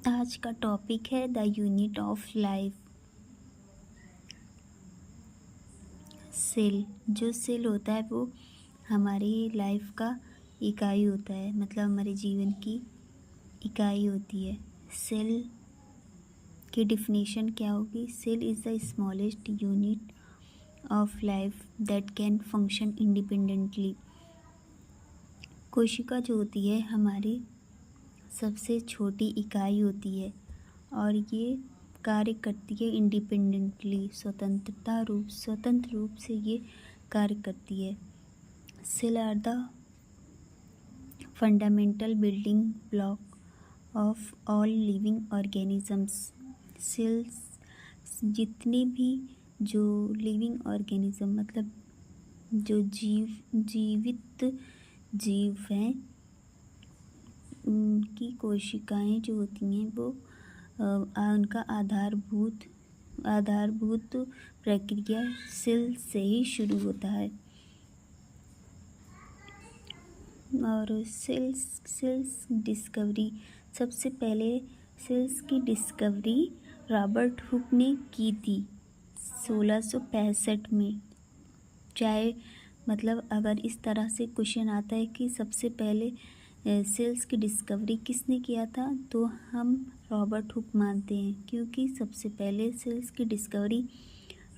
आज का टॉपिक है the unit of life. Cell, जो सेल होता है वो हमारी लाइफ का इकाई होता है, मतलब हमारे जीवन की इकाई होती है। सेल की डिफिनीशन क्या होगी? Cell is the smallest unit of life that can function independently. कोशिका जो होती है हमारी सबसे छोटी इकाई होती है और ये कार्य करती है इंडिपेंडेंटली, स्वतंत्र रूप से ये कार्य करती है। Cell are the fundamental building block of all living organisms. Cells जितने भी जो लिविंग ऑर्गेनिज्म मतलब जो जीवित जीव हैं उनकी कोशिकाएं जो होती हैं वो उनका आधारभूत प्रक्रिया सेल से ही शुरू होता है। और सेल्स डिस्कवरी, सबसे पहले सेल्स की डिस्कवरी रॉबर्ट हुक ने की थी 1665 में। चाहे मतलब अगर इस तरह से क्वेश्चन आता है कि सबसे पहले सेल्स की डिस्कवरी किसने किया था, तो हम रॉबर्ट हुक मानते हैं, क्योंकि सबसे पहले सेल्स की डिस्कवरी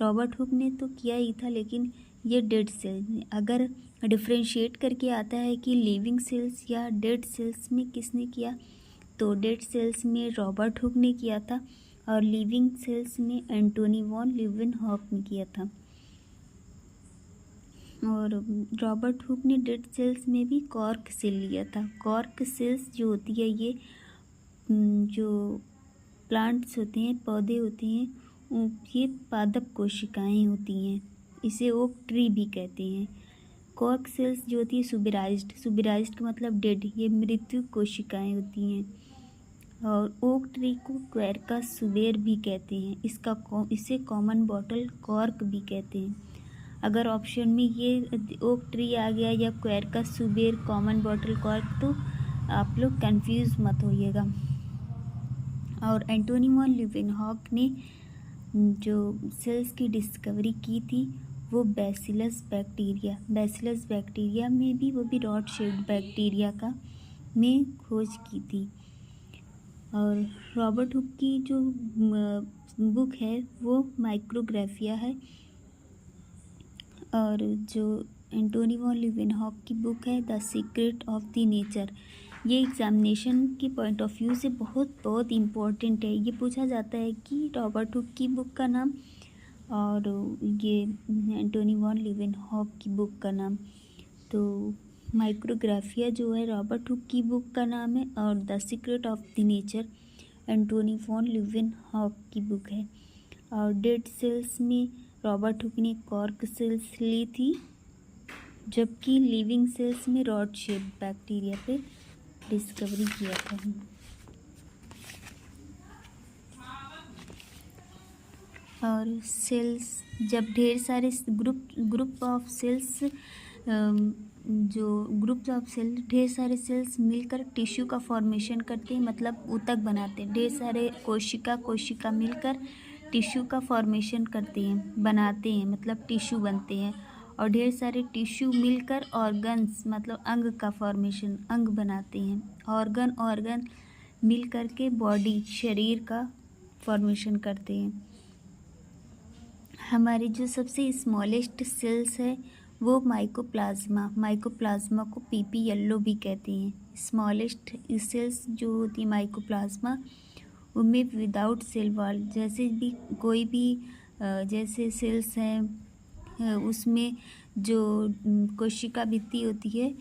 रॉबर्ट हुक ने तो किया ही था। लेकिन ये डेड सेल, अगर डिफ्रेंशिएट करके आता है कि लिविंग सेल्स या डेड सेल्स में किसने किया, तो डेड सेल्स में रॉबर्ट हुक ने किया था और लिविंग सेल्स में एंटोनी वॉन लीeuwenhoek ने किया था। और रॉबर्ट हुक ने डेड सेल्स में भी कॉर्क सेल लिया था। कॉर्क सेल्स जो होती है ये जो प्लांट्स होते हैं, पौधे होते हैं, ये पादप कोशिकाएं होती हैं, इसे ओक ट्री भी कहते हैं। कॉर्क सेल्स जो होती है सुबिराइज्ड का मतलब डेड, ये मृत्यु कोशिकाएं होती हैं। और ओक ट्री को क्वेरका सुबेर भी कहते हैं, इसे कॉमन बॉटल कॉर्क भी कहते हैं। अगर ऑप्शन में ये ओक ट्री आ गया या क्वेरका सुबेर कॉमन बॉटल कॉर्क, तो आप लोग कंफ्यूज मत होइएगा। और एंटोनी वॉन लीeuwenhoek ने जो सेल्स की डिस्कवरी की थी वो बैसिलस बैक्टीरिया में भी, वो भी रॉड शेप्ड बैक्टीरिया का में खोज की थी। और रॉबर्ट हुक की जो बुक है वो माइक्रोग्राफिया है, और जो एंटोनी वॉन लीeuwenhoek की बुक है the secret of the nature. ये एग्जामिनेशन की पॉइंट ऑफ व्यू से बहुत इम्पोर्टेंट है। ये पूछा जाता है कि रॉबर्ट हुक की बुक का नाम और ये एंटोनी वॉन लीeuwenhoek की बुक का नाम। तो माइक्रोग्राफिया जो है रॉबर्ट हुक की बुक का नाम है और the secret of the nature Antonie von लीeuwenhoek की बुक है। और डेड सेल्स में रॉबर्ट हुक ने कॉर्क सेल्स ली थी, जबकि लिविंग सेल्स में रॉड शेप बैक्टीरिया पे डिस्कवरी किया था। और सेल्स जब ढेर सारे ग्रुप ऑफ सेल्स ढेर सारे सेल्स मिलकर टिश्यू का फॉर्मेशन करते हैं, मतलब ऊतक बनाते हैं। ढेर सारे कोशिका मिलकर टिश्यू का फॉर्मेशन बनाते हैं, मतलब टिश्यू बनते हैं। और ढेर सारे टिश्यू मिलकर ऑर्गन्स मतलब अंग बनाते हैं। ऑर्गन मिल करके बॉडी शरीर का फॉर्मेशन करते हैं। हमारी जो सबसे स्मॉलेस्ट सेल्स है वो माइकोप्लाज्मा को पीपी येलो भी कहते हैं। स्मॉलेस्ट सेल्स जो होती है माइकोप्लाज्मा, उनमें विदाउट सेल वॉल जैसे सेल्स हैं उसमें जो कोशिका भित्ति होती है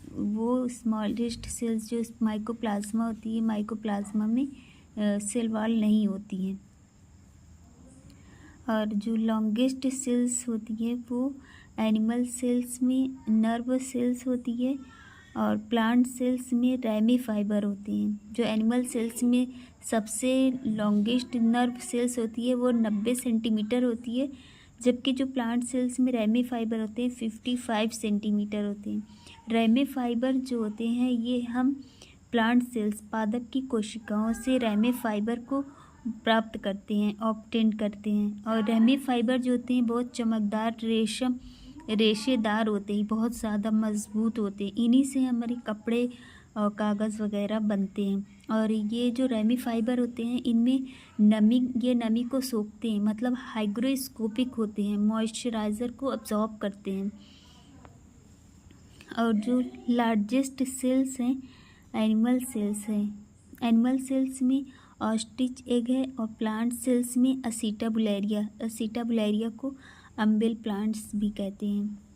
वो स्मॉलेस्ट सेल्स जो माइकोप्लाज्मा होती है, माइकोप्लाज्मा में सेल वॉल नहीं होती हैं। और जो लॉन्गेस्ट सेल्स होती है वो एनिमल सेल्स में नर्व सेल्स होती है और प्लांट सेल्स में रैमी फाइबर होते हैं। जो एनिमल सेल्स में सबसे लॉन्गेस्ट नर्व सेल्स होती है वो 90 सेंटीमीटर होती है, जबकि जो प्लांट सेल्स में रैमी फाइबर होते हैं 55 सेंटीमीटर होते हैं। रैमी फाइबर जो होते हैं ये हम प्लांट सेल्स पादप की कोशिकाओं से रेमी फाइबर को प्राप्त करते हैं, ऑब्टेन करते हैं। और रेमी फाइबर जो होते हैं बहुत चमकदार रेशेदार होते हैं, बहुत ज़्यादा मजबूत होते हैं। इन्हीं से हमारे कपड़े और कागज़ वगैरह बनते हैं। और ये जो रेमी फाइबर होते हैं इनमें नमी को सोखते हैं, मतलब हाइग्रोस्कोपिक होते हैं, मॉइस्चराइज़र को अब्जॉर्ब करते हैं। और जो लार्जेस्ट सेल्स हैं एनिमल सेल्स हैं। एनिमल सेल्स में ऑस्ट्रिच एग है और प्लांट सेल्स में असीटाबुलेरिया को अम्बेल प्लांट्स भी कहते हैं।